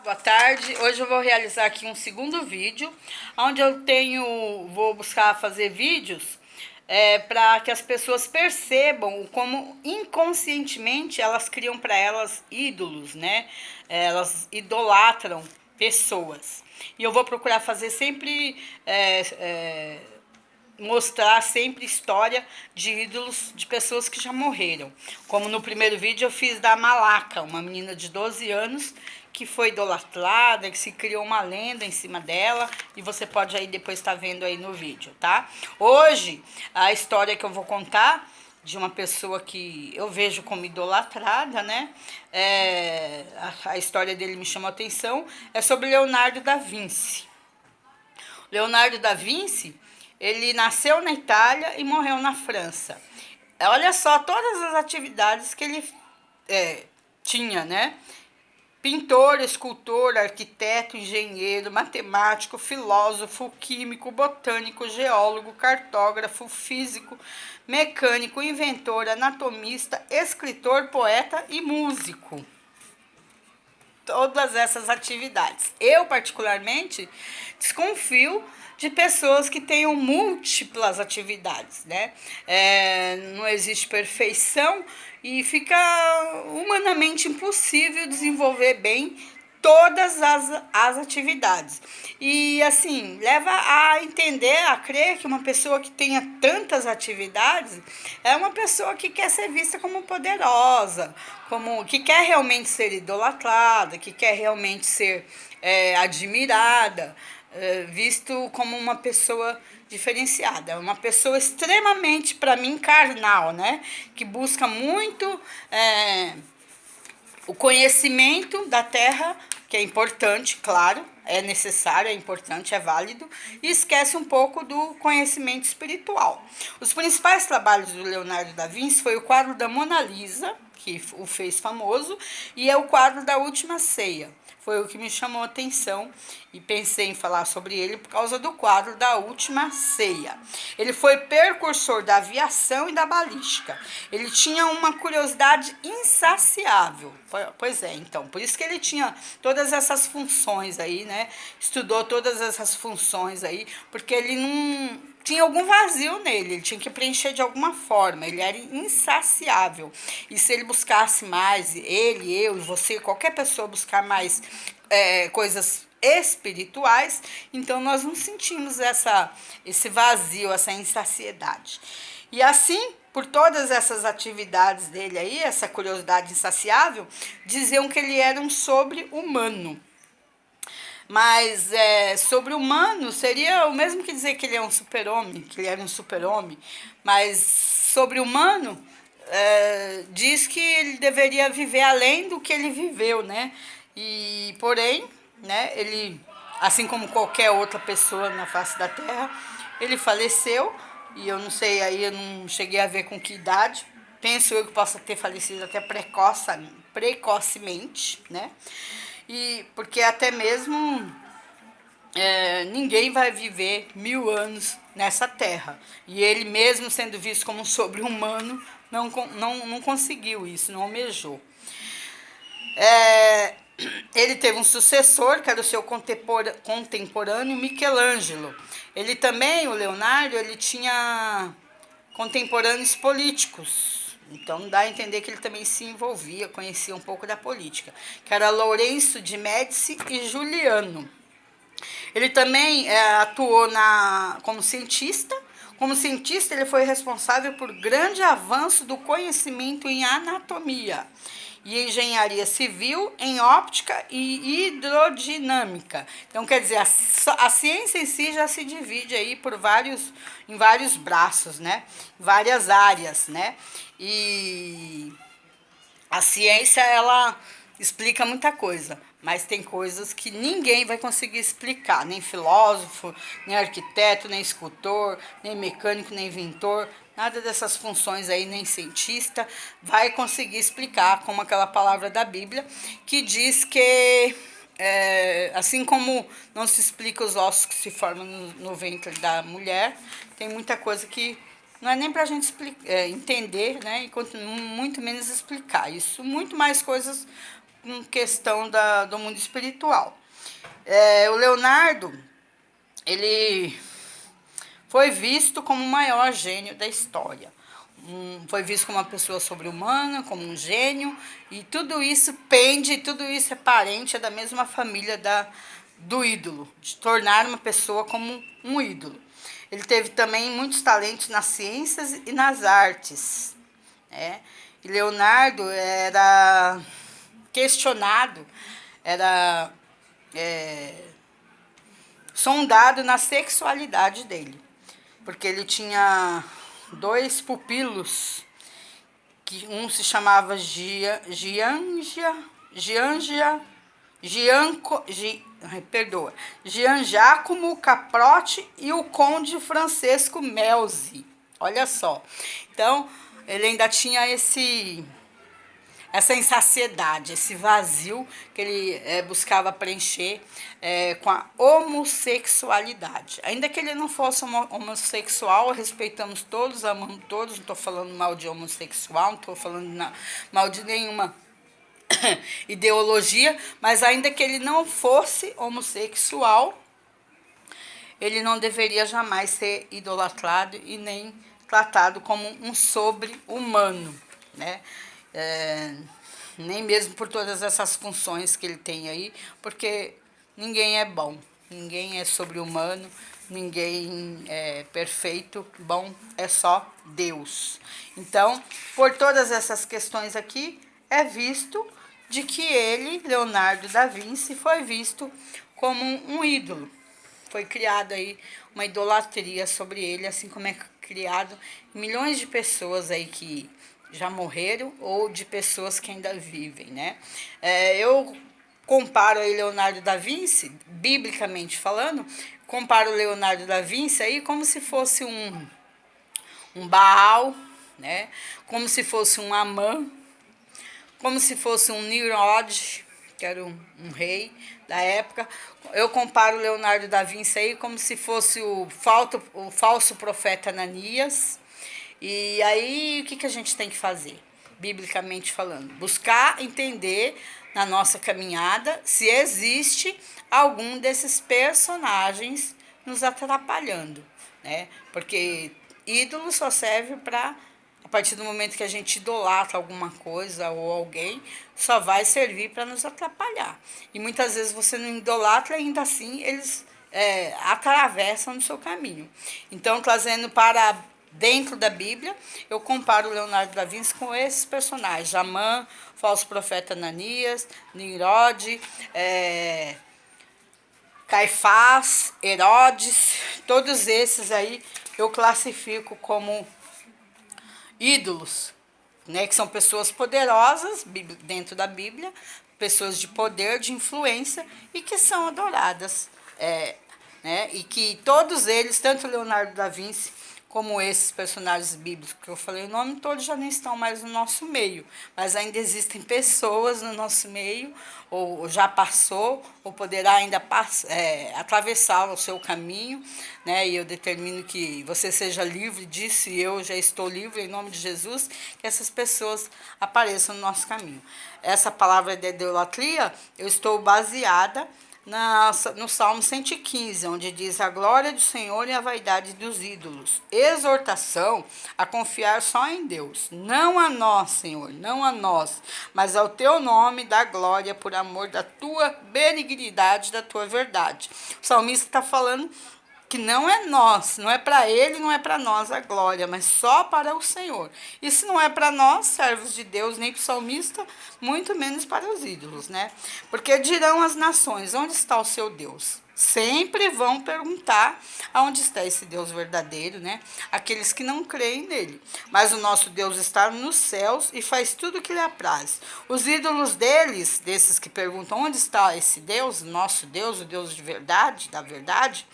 boa tarde. Hoje eu vou realizar aqui um segundo vídeo, onde vou buscar fazer vídeos para que as pessoas percebam como inconscientemente elas criam para elas ídolos, né? Elas idolatram pessoas. E eu vou procurar fazer sempre mostrar sempre história de ídolos de pessoas que já morreram. Como no primeiro vídeo eu fiz da Malaca, uma menina de 12 anos que foi idolatrada, que se criou uma lenda em cima dela, e você pode aí depois estar vendo aí no vídeo, tá? Hoje, a história que eu vou contar de uma pessoa que eu vejo como idolatrada, né? A história dele me chamou a atenção, é sobre Leonardo da Vinci. Leonardo da Vinci, ele nasceu na Itália e morreu na França. Olha só todas as atividades que ele tinha, né? Pintor, escultor, arquiteto, engenheiro, matemático, filósofo, químico, botânico, geólogo, cartógrafo, físico, mecânico, inventor, anatomista, escritor, poeta e músico. Todas essas atividades. Eu, particularmente, desconfio de pessoas que tenham múltiplas atividades, né? Não existe perfeição e fica humanamente impossível desenvolver bem todas as atividades. E assim, leva a entender, a crer que uma pessoa que tenha tantas atividades é uma pessoa que quer ser vista como poderosa, como que quer realmente ser idolatrada, que quer realmente ser admirada, visto como uma pessoa diferenciada, uma pessoa extremamente, para mim, carnal, né? Que busca muito o conhecimento da terra, que é importante, claro, é necessário, é importante, é válido, e esquece um pouco do conhecimento espiritual. Os principais trabalhos do Leonardo da Vinci foi o quadro da Mona Lisa, que o fez famoso, e é o quadro da Última Ceia. Foi o que me chamou a atenção e pensei em falar sobre ele por causa do quadro da Última Ceia. Ele foi precursor da aviação e da balística. Ele tinha uma curiosidade insaciável. Pois é, então, por isso que ele tinha todas essas funções aí, né? Estudou todas essas funções aí, porque ele não tinha algum vazio nele, ele tinha que preencher de alguma forma, ele era insaciável. E se ele buscasse mais, ele, eu e você, qualquer pessoa buscar mais coisas espirituais, então nós não sentimos esse vazio, essa insaciedade. E assim, por todas essas atividades dele aí, essa curiosidade insaciável, diziam que ele era um sobre-humano. Mas sobre-humano seria o mesmo que dizer que ele é um super-homem, que ele era um super-homem. Mas sobre-humano diz que ele deveria viver além do que ele viveu, né? E, porém, né, ele, assim como qualquer outra pessoa na face da Terra, ele faleceu. E eu não sei, aí eu não cheguei a ver com que idade. Penso eu que possa ter falecido até precocemente, né? E porque até mesmo ninguém vai viver 1000 anos nessa terra. E ele, mesmo sendo visto como um sobre-humano, não conseguiu isso, não almejou. Ele teve um sucessor, que era o seu contemporâneo Michelangelo. Ele também, o Leonardo, ele tinha contemporâneos políticos. Então dá a entender que ele também se envolvia, conhecia um pouco da política, que era Lourenço de Médici e Juliano. Ele também atuou como cientista. Como cientista, ele foi responsável por grande avanço do conhecimento em anatomia e engenharia civil, em óptica e hidrodinâmica. Então, quer dizer, a ciência em si já se divide aí em vários braços, né? Várias áreas, né? E a ciência, ela explica muita coisa, mas tem coisas que ninguém vai conseguir explicar, nem filósofo, nem arquiteto, nem escultor, nem mecânico, nem inventor, nada dessas funções aí, nem cientista, vai conseguir explicar, como aquela palavra da Bíblia, que diz que, assim como não se explica os ossos que se formam no ventre da mulher, tem muita coisa que não é nem para a gente entender, né, e muito menos explicar. Isso, muito mais coisas com questão do mundo espiritual. O Leonardo, ele foi visto como o maior gênio da história. Foi visto como uma pessoa sobre-humana, como um gênio, e tudo isso tudo isso é parente, da mesma família do ídolo, de tornar uma pessoa como um ídolo. Ele teve também muitos talentos nas ciências e nas artes, né? E Leonardo era questionado, era sondado na sexualidade dele, porque ele tinha dois pupilos, que um se chamava Gian Giacomo Caprotti e o conde Francesco Melzi. Olha só. Então, ele ainda tinha essa insaciedade, esse vazio que ele buscava preencher com a homossexualidade. Ainda que ele não fosse homossexual, respeitamos todos, amamos todos, não estou falando mal de homossexual, não estou falando mal de nenhuma ideologia, mas ainda que ele não fosse homossexual, ele não deveria jamais ser idolatrado e nem tratado como um sobre-humano, né? Nem mesmo por todas essas funções que ele tem aí, porque ninguém é bom, ninguém é sobre-humano, ninguém é perfeito, bom é só Deus. Então, por todas essas questões aqui, é visto de que ele, Leonardo da Vinci, foi visto como um ídolo. Foi criado aí uma idolatria sobre ele, assim como é criado milhões de pessoas aí que já morreram ou de pessoas que ainda vivem, né? Eu comparo aí Leonardo da Vinci, biblicamente falando, comparo Leonardo da Vinci aí como se fosse um Baal, né? Como se fosse um Amã, como se fosse um Nimrod, que era um rei da época. Eu comparo Leonardo da Vinci aí como se fosse o falso profeta Ananias. E aí, o que a gente tem que fazer, biblicamente falando? Buscar entender na nossa caminhada se existe algum desses personagens nos atrapalhando, né? Porque ídolo só serve para, a partir do momento que a gente idolatra alguma coisa ou alguém, só vai servir para nos atrapalhar. E muitas vezes você não idolatra e ainda assim eles atravessam no seu caminho. Então, trazendo para dentro da Bíblia, eu comparo Leonardo da Vinci com esses personagens: Amã, falso profeta Ananias, Nimrod, Caifás, Herodes, todos esses aí eu classifico como ídolos, né, que são pessoas poderosas dentro da Bíblia, pessoas de poder, de influência e que são adoradas, né, e que todos eles, tanto Leonardo da Vinci como esses personagens bíblicos que eu falei o nome, todos já não estão mais no nosso meio, mas ainda existem pessoas no nosso meio, ou já passou, ou poderá ainda atravessar o seu caminho, né? E eu determino que você seja livre disso, e eu já estou livre em nome de Jesus, que essas pessoas apareçam no nosso caminho. Essa palavra de idolatria, eu estou baseada no Salmo 115, onde diz: a glória do Senhor e a vaidade dos ídolos. Exortação a confiar só em Deus. Não a nós, Senhor, não a nós, mas ao teu nome dá glória por amor da tua benignidade, da tua verdade. O salmista está falando que não é nós, não é para ele, não é para nós a glória, mas só para o Senhor. E se não é para nós, servos de Deus, nem para o salmista, muito menos para os ídolos, né? Porque dirão as nações: onde está o seu Deus? Sempre vão perguntar aonde está esse Deus verdadeiro, né? Aqueles que não creem nele. Mas o nosso Deus está nos céus e faz tudo o que lhe apraz. Os ídolos deles, desses que perguntam onde está esse Deus, nosso Deus, o Deus de verdade, da verdade,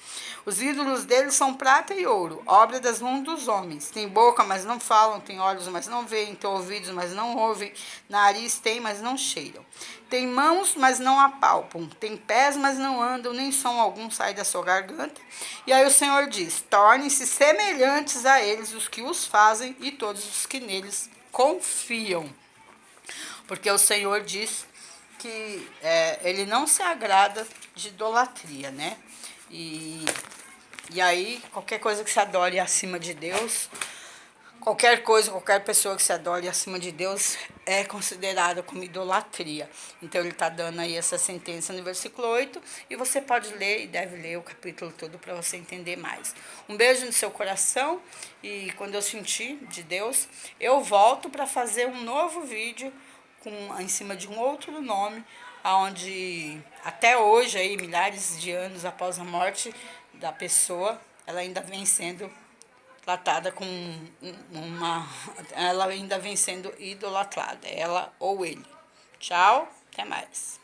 os ídolos deles são prata e ouro, obra das mãos dos homens. Tem boca, mas não falam, tem olhos, mas não veem, tem ouvidos, mas não ouvem, nariz tem, mas não cheiram. Tem mãos, mas não apalpam, tem pés, mas não andam, nem som algum sai da sua garganta. E aí o Senhor diz: tornem-se semelhantes a eles os que os fazem e todos os que neles confiam. Porque o Senhor diz que ele não se agrada de idolatria, né? E aí, qualquer coisa que se adore acima de Deus, qualquer coisa, qualquer pessoa que se adore acima de Deus é considerada como idolatria. Então ele está dando aí essa sentença no versículo 8 e você pode ler e deve ler o capítulo todo para você entender mais. Um beijo no seu coração e quando eu sentir de Deus, eu volto para fazer um novo vídeo em cima de um outro nome, onde até hoje, aí, milhares de anos após a morte da pessoa, ela ainda vem sendo tratada com ela ainda vem sendo idolatrada, ela ou ele. Tchau, até mais.